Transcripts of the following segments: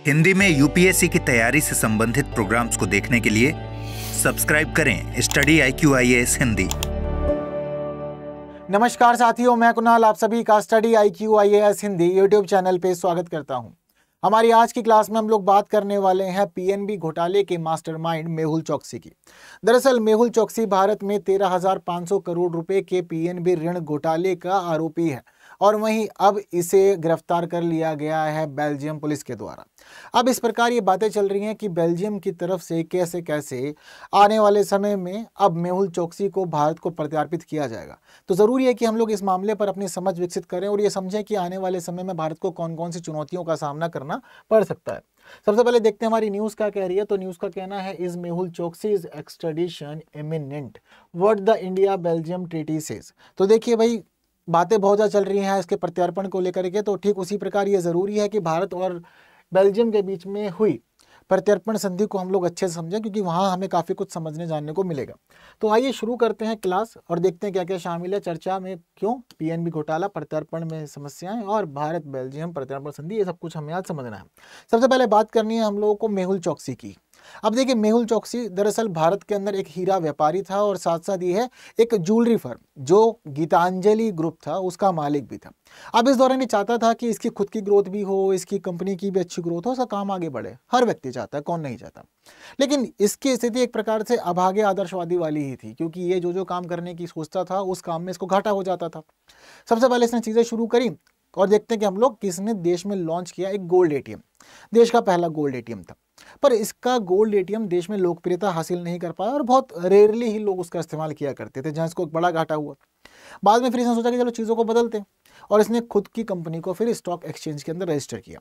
हिंदी में यूपीएससी की तैयारी से संबंधित प्रोग्राम्स को देखने के लिए सब्सक्राइब करें स्टडी IQ-IAS हिंदी। नमस्कार साथियों, मैं कुणाल आप सभी का study IQ-IAS Hindi YouTube channel पे स्वागत करता हूं। हमारी आज की क्लास में हम लोग बात करने वाले हैं पीएनबी घोटाले के मास्टरमाइंड मेहुल चोकसी की। दरअसल मेहुल चोकसी भारत में 13,500 करोड़ रुपए के पीएनबी ऋण घोटाले का आरोपी है और वहीं अब इसे गिरफ्तार कर लिया गया है बेल्जियम पुलिस के द्वारा। अब इस प्रकार ये बातें चल रही हैं कि बेल्जियम की तरफ से कैसे कैसे आने वाले समय में अब मेहुल चोकसी को भारत को प्रत्यार्पित किया जाएगा। तो ज़रूरी है कि हम लोग इस मामले पर अपनी समझ विकसित करें और ये समझें कि आने वाले समय में भारत को कौन कौन सी चुनौतियों का सामना करना पड़ सकता है। सबसे पहले देखते हैं हमारी न्यूज़ क्या कह रही है। तो न्यूज़ का कहना है, is Mehul Choksi's extradition imminent, what the India Belgium treaty says. तो देखिए भाई, बातें बहुत ज़्यादा चल रही हैं इसके प्रत्यार्पण को लेकर के। तो ठीक उसी प्रकार ये ज़रूरी है कि भारत और बेल्जियम के बीच में हुई प्रत्यार्पण संधि को हम लोग अच्छे से समझें, क्योंकि वहाँ हमें काफ़ी कुछ समझने जानने को मिलेगा। तो आइए शुरू करते हैं क्लास और देखते हैं क्या क्या शामिल है चर्चा में। क्यों पीएनबी घोटाला, प्रत्यार्पण में समस्याएं और भारत बेल्जियम प्रत्यार्पण संधि, ये सब कुछ हमें आज समझना है। सबसे पहले बात करनी है हम लोगों को मेहुल चोकसी की। अब देखिए, मेहुल चोकसी दरअसल भारत के अंदर एक हीरा व्यापारी था और साथ साथ ये है एक ज्वेलरी फर्म जो गीतांजलि ग्रुप था उसका मालिक भी था। अब इस दौरान ये चाहता था कि इसकी खुद की ग्रोथ भी हो, इसकी कंपनी की भी अच्छी ग्रोथ हो, उसका काम आगे बढ़े। हर व्यक्ति चाहता है, कौन नहीं चाहता। लेकिन इसकी स्थिति एक प्रकार से अभागे आदर्शवादी वाली ही थी, क्योंकि ये जो काम करने की सोचता था उस काम में इसको घाटा हो जाता था। सबसे पहले इसने चीज़ें शुरू करी और देखते हैं कि हम लोग किसने देश में लॉन्च किया एक गोल्ड एटीएम। देश का पहला गोल्ड एटीएम था, पर इसका गोल्ड एटीएम देश में लोकप्रियता हासिल नहीं कर पाया और बहुत रेयरली ही लोग उसका इस्तेमाल किया करते थे, जहाँ इसको एक बड़ा घाटा हुआ। बाद में फिर इसने सोचा कि चलो चीज़ों को बदलते हैं और इसने खुद की कंपनी को फिर स्टॉक एक्सचेंज के अंदर रजिस्टर किया।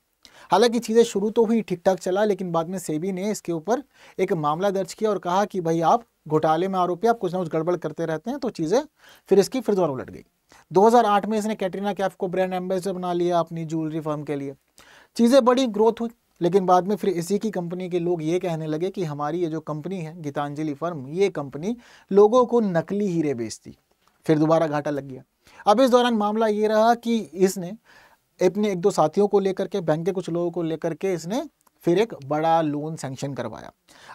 हालांकि चीज़ें शुरू तो हुई, ठीक ठाक चला, लेकिन बाद में सेबी ने इसके ऊपर एक मामला दर्ज किया और कहा कि भाई आप घोटाले में आरोपी, आप कुछ ना कुछ गड़बड़ करते रहते हैं। तो चीज़ें फिर इसकी फिर दोबारा उलट गई। 2008 में इसने कैटरीना कैफ को ब्रांड एम्बेसडर बना लिया अपनी ज्वेलरी फर्म के लिए। चीज़ें बड़ी ग्रोथ हुई, लेकिन बाद में फिर इसी की कंपनी के लोग ये कहने लगे कि हमारी ये जो कंपनी है गीतांजलि फर्म, ये कंपनी लोगों को नकली हीरे बेचती। फिर दोबारा घाटा लग गया। अब इस दौरान मामला ये रहा कि इसने अपने एक दो साथियों को लेकर के, बैंक के कुछ लोगों को लेकर के इसने फिर एक बड़ा लोन सैंक्शन करवाया।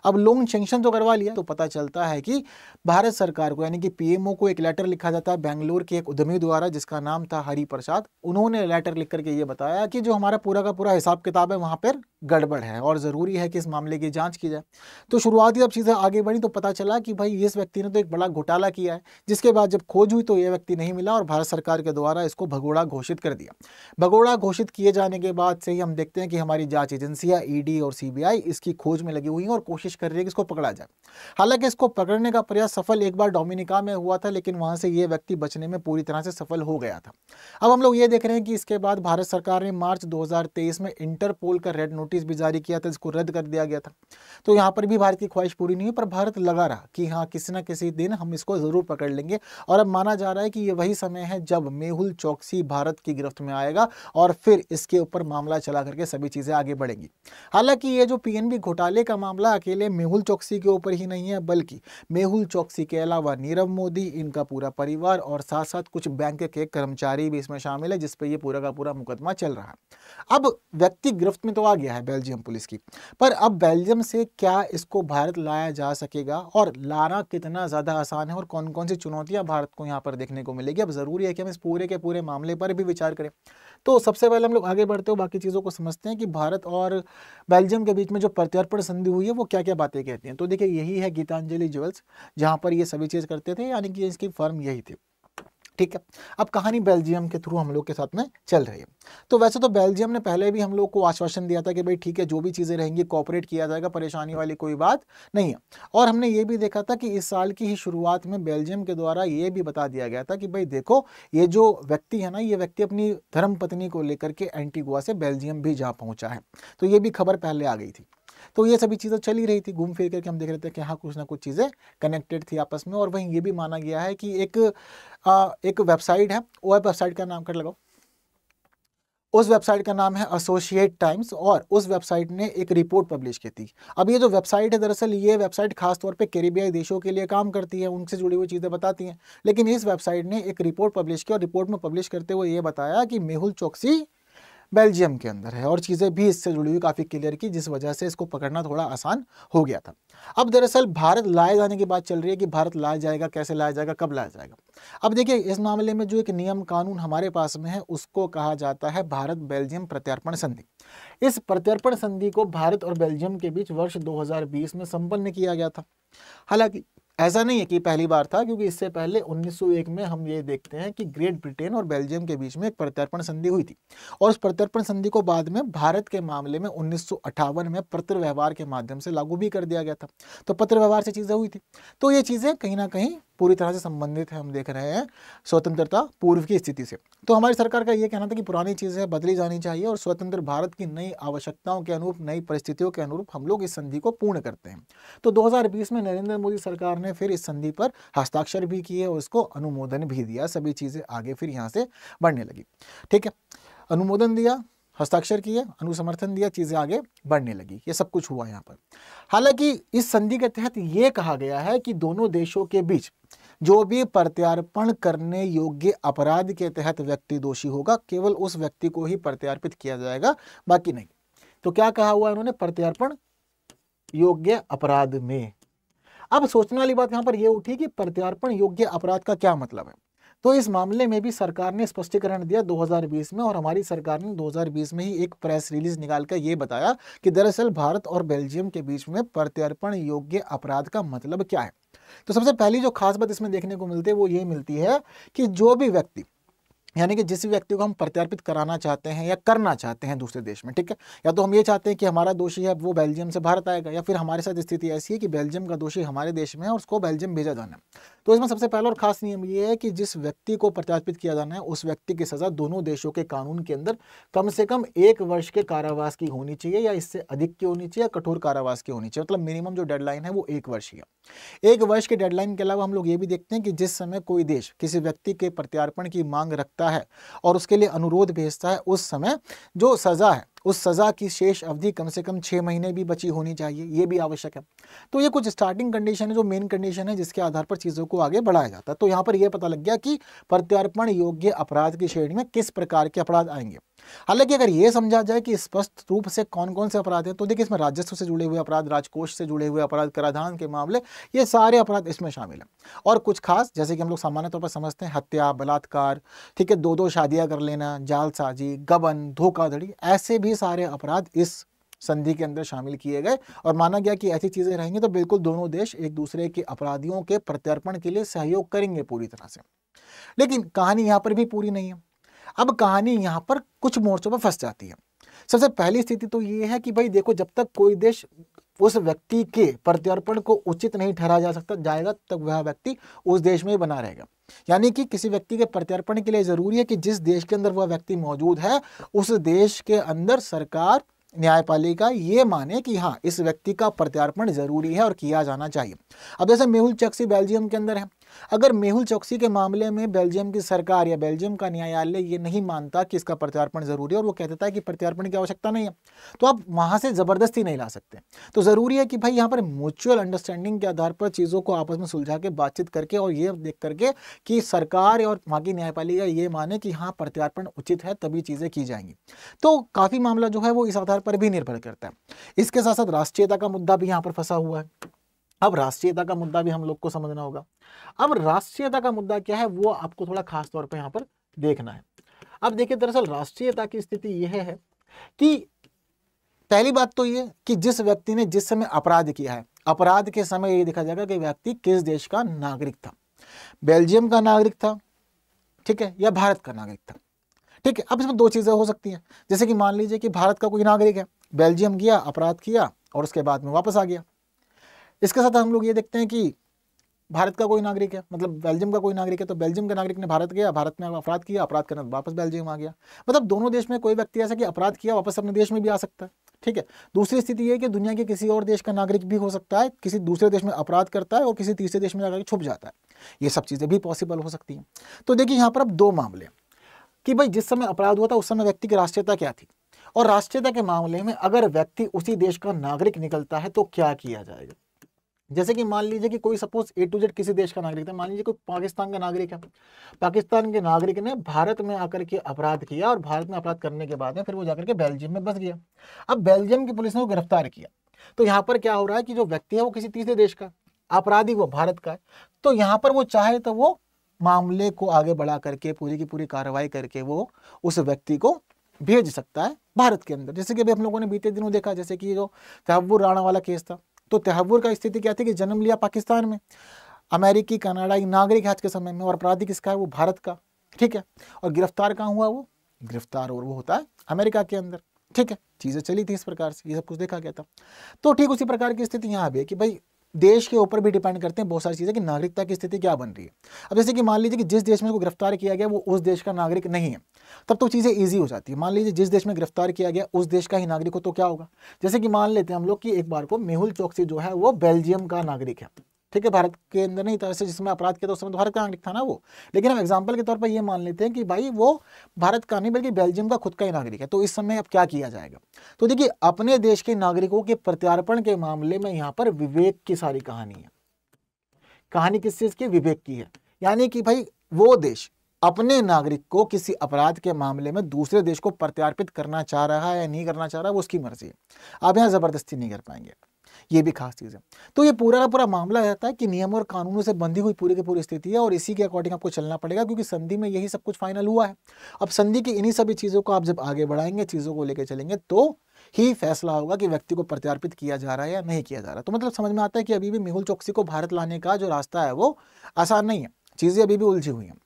अब लोन सैंक्शन तो करवा लिया, तो पता चलता है कि भारत सरकार को यानी कि पीएमओ को एक लेटर लिखा जाता है बेंगलुरु के एक उद्यमी द्वारा जिसका नाम था हरि प्रसाद। उन्होंने लेटर लिख करके ये बताया कि जो हमारा पूरा का पूरा हिसाब किताब है वहाँ पर गड़बड़ है और ज़रूरी है कि इस मामले की जांच की जाए। तो शुरुआती जब चीज़ें आगे बढ़ी तो पता चला कि भाई इस व्यक्ति ने तो एक बड़ा घोटाला किया है, जिसके बाद जब खोज हुई तो ये व्यक्ति नहीं मिला और भारत सरकार के द्वारा इसको भगोड़ा घोषित कर दिया। भगोड़ा घोषित किए जाने के बाद से ही हम देखते हैं कि हमारी जांच एजेंसियां ईडी और सीबीआई इसकी खोज में लगी हुई हैं और कोशिश कर रही है कि इसको पकड़ा जाए। हालांकि इसको पकड़ने का प्रयास सफल एक बार डोमिनिका में हुआ था, लेकिन वहां से ये व्यक्ति बचने में पूरी तरह से सफल हो गया था। अब हम लोग ये देख रहे हैं कि इसके बाद भारत सरकार ने मार्च 2023 में इंटरपोल का रेड नोटिस भी जारी किया था, जिसको रद्द कर दिया गया था। तो यहाँ पर भी भारत की ख्वाहिश पूरी नहीं हुई, पर भारत लगा रहा कि हाँ किसी न किसी दिन हम इसको जरूर पकड़ लेंगे। और अब माना जा रहा है कि ये वही समय है जब मेहुल चोकसी भारत की गिरफ्त में आएगा और फिर इसके ऊपर मामला चला करके सभी चीजें आगे बढ़ेंगी। हालांकि ये जो पीएनबी घोटाले का मामला अकेले मेहुल चोकसी के ऊपर ही नहीं है, बल्कि मेहुल चोकसी के अलावा नीरव मोदी, इनका पूरा परिवार और साथ साथ कुछ बैंक के कर्मचारी भी इसमें शामिल है, जिसपे ये पूरा का पूरा मुकदमा चल रहा है। अब व्यक्ति गिरफ्त में तो आ गया है बेल्जियम पुलिस की, पर अब बेल्जियम से क्या इसको भारत लाया जा सकेगा और लाना कितना ज़्यादा आसान है और कौन कौन सी चुनौतियां भारत को यहाँ पर देखने को मिलेगी। अब ज़रूरी है कि हम इस पूरे के पूरे मामले पर भी विचार करें। तो सबसे पहले हम लोग आगे बढ़ते हुए बाकी चीज़ों को समझते हैं कि भारत और बेल्जियम के बीच में जो प्रत्यार्पण संधि हुई है वो क्या क्या बातें कहती हैं। तो देखिए, यही है गीतांजलि ज्वेल्स, जहाँ पर ये सभी चीज़ करते थे, यानी कि इसकी फर्म यही थी। ठीक है, अब कहानी बेल्जियम के थ्रू हम लोग के साथ में चल रही है। तो वैसे तो बेल्जियम ने पहले भी हम लोग को आश्वासन दिया था कि भाई ठीक है, जो भी चीज़ें रहेंगी कोऑपरेट किया जाएगा, परेशानी वाली कोई बात नहीं है। और हमने ये भी देखा था कि इस साल की ही शुरुआत में बेल्जियम के द्वारा ये भी बता दिया गया था कि भाई देखो, ये जो व्यक्ति है ना, ये व्यक्ति अपनी धर्मपत्नी को लेकर के एंटीगुआ से बेल्जियम भी जा पहुंचा है। तो ये भी खबर पहले आ गई थी। तो ये सभी चीज़ें चली रही थी, घूम फिर करके हम देख रहे थे कि हाँ कुछ ना कुछ चीज़ें कनेक्टेड थी आपस में। और वहीं ये भी माना गया है कि एक वेबसाइट है, वो वेबसाइट का नाम कर लगाओ, उस वेबसाइट का नाम है एसोसिएट टाइम्स, और उस वेबसाइट ने एक रिपोर्ट पब्लिश की थी। अब ये जो वेबसाइट है, दरअसल ये वेबसाइट खासतौर पे कैरिबियाई देशों के लिए काम करती है, उनसे जुड़ी हुई चीज़ें बताती हैं। लेकिन इस वेबसाइट ने एक रिपोर्ट पब्लिश की और रिपोर्ट में पब्लिश करते हुए ये बताया कि मेहुल चोकसी बेल्जियम के अंदर है और चीज़ें भी इससे जुड़ी हुई काफ़ी क्लियर की, जिस वजह से इसको पकड़ना थोड़ा आसान हो गया था। अब दरअसल भारत लाए जाने की बात चल रही है कि भारत लाया जाएगा, कैसे लाया जाएगा, कब लाया जाएगा। अब देखिए इस मामले में जो एक नियम कानून हमारे पास में है उसको कहा जाता है भारत बेल्जियम प्रत्यर्पण संधि। इस प्रत्यर्पण संधि को भारत और बेल्जियम के बीच वर्ष 2020 में संपन्न किया गया था। हालांकि ऐसा नहीं है कि पहली बार था, क्योंकि इससे पहले 1901 में हम ये देखते हैं कि ग्रेट ब्रिटेन और बेल्जियम के बीच में एक प्रत्यर्पण संधि हुई थी और उस प्रत्यर्पण संधि को बाद में भारत के मामले में 1958 में पत्र व्यवहार के माध्यम से लागू भी कर दिया गया था। तो पत्र व्यवहार से चीज़ें हुई थी। तो ये चीज़ें कहीं ना कहीं पूरी तरह से संबंधित है, हम देख रहे हैं स्वतंत्रता पूर्व की स्थिति से। तो हमारी सरकार का ये कहना था कि पुरानी चीज़ें बदली जानी चाहिए और स्वतंत्र भारत की नई आवश्यकताओं के अनुरूप, नई परिस्थितियों के अनुरूप हम लोग इस संधि को पूर्ण करते हैं। तो 2020 में नरेंद्र मोदी सरकार ने फिर इस संधि पर हस्ताक्षर भी किए और इसको अनुमोदन भी दिया। सभी चीज़ें आगे फिर यहाँ से बढ़ने लगी। ठीक है, अनुमोदन दिया, हस्ताक्षर किए, अनुसमर्थन दिया, चीज़ें आगे बढ़ने लगी। ये सब कुछ हुआ यहाँ पर। हालांकि इस संधि के तहत ये कहा गया है कि दोनों देशों के बीच जो भी प्रत्यार्पण करने योग्य अपराध के तहत व्यक्ति दोषी होगा, केवल उस व्यक्ति को ही प्रत्यार्पित किया जाएगा, बाकी नहीं। तो क्या कहा हुआ है उन्होंने? प्रत्यार्पण योग्य अपराध में। अब सोचने वाली बात यहाँ पर यह उठी कि प्रत्यार्पण योग्य अपराध का क्या मतलब है। तो इस मामले में भी सरकार ने स्पष्टीकरण दिया 2020 में, और हमारी सरकार ने 2020 में ही एक प्रेस रिलीज निकालकर ये बताया कि दरअसल भारत और बेल्जियम के बीच में प्रत्यार्पण योग्य अपराध का मतलब क्या है। तो सबसे पहली जो खास बात इसमें देखने को मिलती है वो ये मिलती है कि जो भी व्यक्ति, यानी कि जिस व्यक्ति को हम प्रत्यार्पित कराना चाहते हैं या करना चाहते हैं दूसरे देश में, ठीक है, या तो हम ये चाहते हैं कि हमारा दोषी है वो बेल्जियम से भारत आएगा, या फिर हमारे साथ स्थिति ऐसी है कि बेल्जियम का दोषी हमारे देश में है और उसको बेल्जियम भेजा जाना है। तो इसमें सबसे पहला और खास नियम ये है कि जिस व्यक्ति को प्रत्यार्पित किया जाना है उस व्यक्ति की सजा दोनों देशों के कानून के अंदर कम से कम 1 वर्ष के कारावास की होनी चाहिए, या इससे अधिक की होनी चाहिए, या कठोर कारावास की होनी चाहिए। मतलब मिनिमम जो डेडलाइन है वो 1 वर्ष ही है। 1 वर्ष के डेडलाइन के अलावा हम लोग ये भी देखते हैं कि जिस समय कोई देश किसी व्यक्ति के प्रत्यार्पण की मांग रखता है और उसके लिए अनुरोध भेजता है, उस समय जो सजा है उस सजा की शेष अवधि कम से कम 6 महीने भी बची होनी चाहिए, ये भी आवश्यक है। तो ये कुछ स्टार्टिंग कंडीशन है, जो मेन कंडीशन है जिसके आधार पर चीज़ों को आगे बढ़ाया जाता है। तो यहाँ पर यह पता लग गया कि प्रत्यार्पण योग्य अपराध की श्रेणी में किस प्रकार के अपराध आएंगे। हालांकि अगर ये समझा जाए कि स्पष्ट रूप से कौन कौन से अपराध हैं, तो देखिए इसमें राजस्व से जुड़े हुए अपराध, राजकोष से जुड़े हुए अपराध, कराधान के मामले, ये सारे अपराध इसमें शामिल हैं। और कुछ खास, जैसे कि हम लोग सामान्य तौर पर समझते हैं, हत्या, बलात्कार, ठीक है, 2-2 शादियां कर लेना, जालसाजी, गबन, धोखाधड़ी, ऐसे भी सारे अपराध इस संधि के अंदर शामिल किए गए। और माना गया कि ऐसी चीजें रहेंगी तो बिल्कुल दोनों देश एक दूसरे के अपराधियों के प्रत्यार्पण के लिए सहयोग करेंगे पूरी तरह से। लेकिन कहानी यहाँ पर भी पूरी नहीं है। अब कहानी यहाँ पर कुछ मोर्चों पर फंस जाती है। सबसे पहली स्थिति तो ये है कि भाई देखो, जब तक कोई देश उस व्यक्ति के प्रत्यार्पण को उचित नहीं ठहराया जा सकता जाएगा, तब वह व्यक्ति उस देश में ही बना रहेगा। यानी कि किसी व्यक्ति के प्रत्यार्पण के लिए जरूरी है कि जिस देश के अंदर वह व्यक्ति मौजूद है उस देश के अंदर सरकार, न्यायपालिका ये माने कि हाँ, इस व्यक्ति का प्रत्यार्पण जरूरी है और किया जाना चाहिए। अब जैसे मेहुल चोक्सी बेल्जियम के अंदर है, अगर मेहुल चोक्सी के मामले में बेल्जियम की सरकार या बेल्जियम का न्यायालय ये नहीं मानता कि इसका प्रत्यार्पण जरूरी है और वो कह देता है कि प्रत्यार्पण की आवश्यकता नहीं है, तो आप वहां से जबरदस्ती नहीं ला सकते। तो जरूरी है कि भाई यहाँ पर म्यूचुअल अंडरस्टैंडिंग के आधार पर चीजों को आपस में सुलझा के बातचीत करके और ये देख करके कि सरकार और वहां की न्यायपालिका ये माने कि हाँ प्रत्यार्पण उचित है, तभी चीजें की जाएंगी। तो काफी मामला जो है वो इस आधार पर भी निर्भर करता है। इसके साथ साथ राष्ट्रीयता का मुद्दा भी यहाँ पर फंसा हुआ है। अब राष्ट्रीयता का मुद्दा भी हम लोग को समझना होगा। अब राष्ट्रीयता का मुद्दा क्या है वो आपको थोड़ा खास तौर पे यहाँ पर देखना है। अब देखिए, दरअसल राष्ट्रीयता की स्थिति यह है कि पहली बात तो ये कि जिस व्यक्ति ने जिस समय अपराध किया है, अपराध के समय ये देखा जाएगा कि व्यक्ति किस देश का नागरिक था। बेल्जियम का नागरिक था, ठीक है, या भारत का नागरिक था, ठीक है। अब इसमें 2 चीजें हो सकती हैं। जैसे कि मान लीजिए कि भारत का कोई नागरिक है, बेल्जियम गया, अपराध किया और उसके बाद में वापस आ गया। इसके साथ हम लोग ये देखते हैं कि भारत का कोई नागरिक है, मतलब बेल्जियम का कोई नागरिक है, तो बेल्जियम के नागरिक ने भारत गया, भारत में अपराध किया, अपराध करने वापस बेल्जियम आ गया। मतलब दोनों देश में कोई व्यक्ति ऐसा कि अपराध किया वापस अपने देश में भी आ सकता है, ठीक है। दूसरी स्थिति ये है कि दुनिया के किसी और देश का नागरिक भी हो सकता है, किसी दूसरे देश में अपराध करता है और किसी तीसरे देश में जाकर छुप जाता है। ये सब चीजें भी पॉसिबल हो सकती हैं। तो देखिए यहाँ पर अब 2 मामले कि भाई जिस समय अपराध हुआ था उस समय व्यक्ति की राष्ट्रीयता क्या थी, और राष्ट्रीयता के मामले में अगर व्यक्ति उसी देश का नागरिक निकलता है तो क्या किया जाएगा। जैसे कि मान लीजिए कि कोई सपोज A to Z किसी देश का नागरिक था, मान लीजिए कोई पाकिस्तान का नागरिक है, पाकिस्तान के नागरिक ने भारत में आकर के अपराध किया और भारत में अपराध करने के बाद में फिर वो जाकर के बेल्जियम में बस गया। अब बेल्जियम की पुलिस ने वो गिरफ्तार किया। तो यहाँ पर क्या हो रहा है कि जो व्यक्ति है वो किसी तीसरे देश का, अपराधी वो भारत का है। तो यहाँ पर वो चाहे तो वो मामले को आगे बढ़ा करके पूरी की पूरी कार्रवाई करके वो उस व्यक्ति को भेज सकता है भारत के अंदर। जैसे कि अभी हम लोगों ने बीते दिनों देखा, जैसे कि जो तहव्वुर राणा वाला केस था, तो तहव्वुर का स्थिति क्या थी कि जन्म लिया पाकिस्तान में, अमेरिकी कनाडाई नागरिक है आज के समय में, और अपराधी किसका है, वो भारत का, ठीक है। और गिरफ्तार कहाँ हुआ, वो गिरफ्तार और वो होता है अमेरिका के अंदर, ठीक है। चीजें चली थी इस प्रकार से, ये सब कुछ देखा गया था। तो ठीक उसी प्रकार की स्थिति यहाँ भी है कि भाई देश के ऊपर भी डिपेंड करते हैं बहुत सारी चीजें कि नागरिकता की स्थिति क्या बन रही है। अब जैसे कि मान लीजिए कि जिस देश में उसको गिरफ्तार किया गया वो उस देश का नागरिक नहीं है, तब तो चीजें इजी हो जाती है। मान लीजिए जिस देश में गिरफ्तार किया गया उस देश का ही नागरिक हो तो क्या होगा, जैसे कि मान लेते हैं हम लोग कि एक बार को मेहुल चोकसी जो है वो बेल्जियम का नागरिक है, ठीक है, भारत के अंदर नहीं था। वैसे जिसमें अपराध किया था उस समय तो भारत का नागरिक था ना वो, लेकिन हम एग्जाम्पल के तौर पर ये मान लेते हैं कि भाई वो भारत का नहीं बल्कि बेल्जियम का खुद का ही नागरिक है। तो इस समय अब क्या किया जाएगा, तो देखिए अपने देश के नागरिकों के प्रत्यार्पण के मामले में यहाँ पर विवेक की सारी कहानी है। कहानी किस चीज की, विवेक की है। यानी कि भाई वो देश अपने नागरिक को किसी अपराध के मामले में दूसरे देश को प्रत्यार्पित करना चाह रहा है या नहीं करना चाह रहा है वो उसकी मर्जी है, आप यहाँ जबरदस्ती नहीं कर पाएंगे, ये भी खास चीज है। तो ये पूरा का पूरा मामला रहता है कि नियम और कानूनों से बंधी हुई पूरी की पूरी स्थिति है और इसी के अकॉर्डिंग आपको चलना पड़ेगा, क्योंकि संधि में यही सब कुछ फाइनल हुआ है। अब संधि की इन्हीं सभी चीजों को आप जब आगे बढ़ाएंगे, चीजों को लेकर चलेंगे, तो ही फैसला होगा कि व्यक्ति को प्रत्यार्पित किया जा रहा है या नहीं किया जा रहा। तो मतलब समझ में आता है कि अभी भी मेहुल चोकसी को भारत लाने का जो रास्ता है वो आसान नहीं है, चीजें अभी भी उलझी हुई हैं।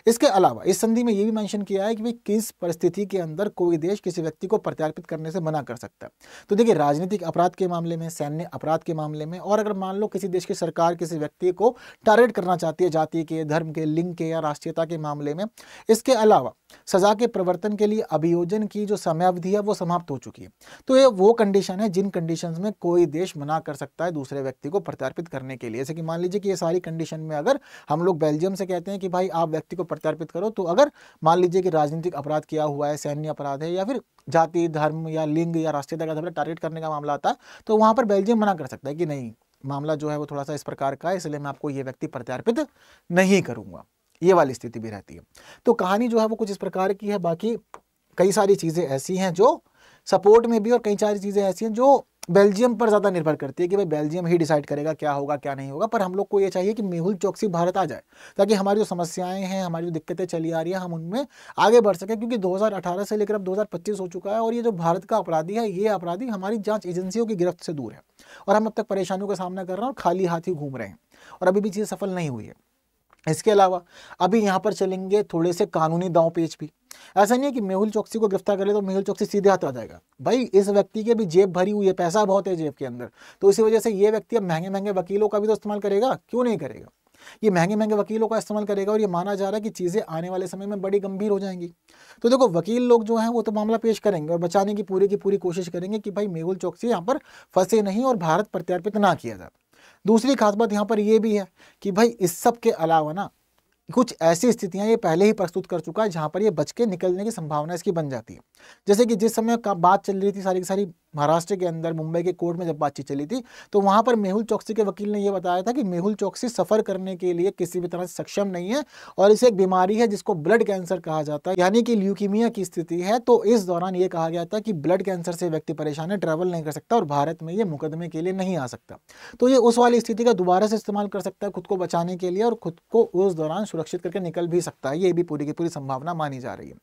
इसके अलावा इस संधि में ये भी मेंशन किया है कि भाई किस परिस्थिति के अंदर कोई देश किसी व्यक्ति को प्रत्यार्पित करने से मना कर सकता है। तो देखिए राजनीतिक अपराध के मामले में, सैन्य अपराध के मामले में, और अगर मान लो किसी देश की सरकार किसी व्यक्ति को टारगेट करना चाहती है जाति के, धर्म के, लिंग के या राष्ट्रीयता के मामले में। इसके अलावा सजा के प्रवर्तन के लिए अभियोजन की जो समयावधि है वो समाप्त हो चुकी है। तो ये वो कंडीशन है जिन कंडीशंस में कोई देश मना कर सकता है दूसरे व्यक्ति को प्रत्यार्पित करने के लिए। जैसे कि मान लीजिए कि ये सारी कंडीशन में अगर हम लोग बेल्जियम से कहते हैं कि भाई आप व्यक्ति को प्रत्यार्पित करो, तो अगर मान लीजिए कि राजनीतिक अपराध किया हुआ है, सैन्य अपराध है, या फिर जाति, धर्म या लिंग या राष्ट्रीयता का टारगेट करने का मामला आता है, तो वहां पर बेल्जियम मना कर सकता है कि नहीं, मामला जो है वो थोड़ा सा इस प्रकार का है, इसलिए मैं आपको ये व्यक्ति प्रत्यार्पित नहीं करूंगा। ये वाली स्थिति भी रहती है। तो कहानी जो है वो कुछ इस प्रकार की है। बाकी कई सारी चीजें ऐसी हैं जो सपोर्ट में भी, और कई सारी चीजें ऐसी हैं जो बेल्जियम पर ज्यादा निर्भर करती है कि भाई बेल्जियम ही डिसाइड करेगा क्या होगा क्या नहीं होगा। पर हम लोग को ये चाहिए कि मेहुल चोकसी भारत आ जाए, ताकि हमारी जो समस्याएं हैं, हमारी जो दिक्कतें चली आ रही है, हम उनमें आगे बढ़ सके। क्योंकि 2018 से लेकर अब 2025 हो चुका है और ये जो भारत का अपराधी है, ये अपराधी हमारी जांच एजेंसियों की गिरफ्त से दूर है और हम अब तक परेशानियों का सामना कर रहे हैं और खाली हाथ ही घूम रहे हैं और अभी भी चीजें सफल नहीं हुई है। इसके अलावा अभी यहाँ पर चलेंगे थोड़े से कानूनी दांव पेच भी। ऐसा नहीं है कि मेहुल चोकसी को गिरफ्तार कर ले तो मेहुल चोकसी सीधे हाथ आ जाएगा। भाई इस व्यक्ति की भी जेब भरी हुई है, पैसा बहुत है जेब के अंदर, तो इसी वजह से ये व्यक्ति अब महंगे महंगे वकीलों का भी तो इस्तेमाल करेगा, क्यों नहीं करेगा। ये महंगे महंगे वकीलों का इस्तेमाल करेगा और ये माना जा रहा है कि चीजें आने वाले समय में बड़ी गंभीर हो जाएंगी। तो देखो वकील लोग जो हैं वो तो मामला पेश करेंगे और बचाने की पूरी कोशिश करेंगे कि भाई मेहुल चोकसी यहाँ पर फंसे नहीं और भारत प्रत्यार्पित ना किया जाए। दूसरी खास बात यहाँ पर यह भी है कि भाई इस सब के अलावा ना कुछ ऐसी स्थितियां ये पहले ही प्रस्तुत कर चुका है जहां पर ये बच के निकलने की संभावना इसकी बन जाती है। जैसे कि जिस समय का बात चल रही थी सारी की सारी महाराष्ट्र के अंदर मुंबई के कोर्ट में जब बातचीत चली थी, तो वहां पर मेहुल चोकसी के वकील ने यह बताया था कि मेहुल चोकसी सफर करने के लिए किसी भी तरह से सक्षम नहीं है और इसे एक बीमारी है जिसको ब्लड कैंसर कहा जाता है, यानी कि ल्यूकीमिया की स्थिति है। तो इस दौरान ये कहा गया था कि ब्लड कैंसर से व्यक्ति परेशान है, ट्रैवल नहीं कर सकता और भारत में ये मुकदमे के लिए नहीं आ सकता। तो ये उस वाली स्थिति का दोबारा से इस्तेमाल कर सकता है खुद को बचाने के लिए और खुद को उस दौरान सुरक्षित करके निकल भी सकता है। ये भी पूरी की पूरी संभावना मानी जा रही है।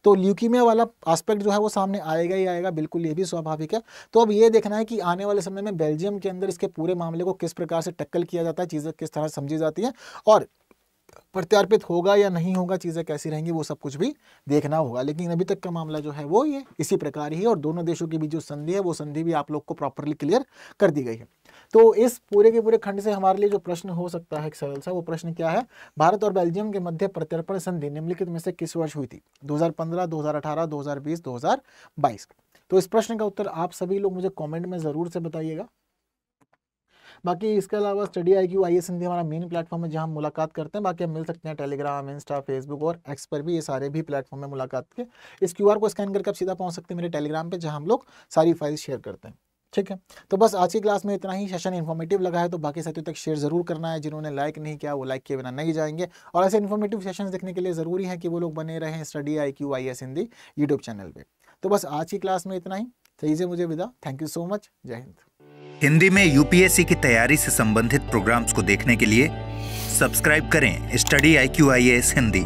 तो ल्यूकीमिया वाला एस्पेक्ट जो है वो सामने आएगा ही आएगा, बिल्कुल ये भी स्वाभाविक है। तो अब ये देखना है कि आने वाले समय में बेल्जियम के अंदर इसके पूरे मामले को किस प्रकार से टैकल किया जाता है, चीजें किस तरह समझी जाती है और प्रत्यार्पित होगा या नहीं होगा, चीजें कैसी रहेंगी, वो सब कुछ भी देखना होगा। लेकिन अभी तक का मामला जो है वो ये इसी प्रकार ही है और दोनों देशों के बीच जो संधि है वो संधि भी आप लोग को प्रॉपरली क्लियर कर दी गई है। तो इस पूरे के पूरे खंड से हमारे लिए जो प्रश्न हो सकता है एक सरल सा, वो प्रश्न क्या है, भारत और बेल्जियम के मध्य प्रत्यर्पण संधि निम्नलिखित में से किस वर्ष हुई थी, 2015, 2018, 2020, 2022। तो इस प्रश्न का उत्तर आप सभी लोग मुझे कमेंट में जरूर से बताइएगा। बाकी इसके अलावा स्टडी IQ IAS हिंदी हमारा मेन प्लेटफॉर्म है जहां हम मुलाकात करते हैं। बाकी हम मिल सकते हैं टेलीग्राम, इंस्टा, फेसबुक और एक्स पर भी, ये सारे भी प्लेटफॉर्म में मुलाकात के। इस QR को स्कैन करके आप सीधा पहुंच सकते हैं मेरे टेलीग्राम पे जहां हम लोग सारी फाइल शेयर करते हैं। ठीक है, तो बस आज की क्लास में इतना ही। सेशन इन्फॉर्मेटिव लगा है तो बाकी साथियों तक शेयर जरूर करना है। जिन्होंने लाइक नहीं किया वो लाइक किए बिना नहीं जाएंगे। और ऐसे इन्फॉर्मेटिव सेशंस देखने के लिए ज़रूरी है कि वो लोग बने रहें study IQ IAS Hindi YouTube channel पे। तो बस आज की क्लास में इतना ही। दीजिए मुझे विदा। Thank you so much. जय हिंद। हिंदी में यूपीएससी की तैयारी से संबंधित प्रोग्राम्स को देखने के लिए सब्सक्राइब करें स्टडी IQ IAS हिंदी।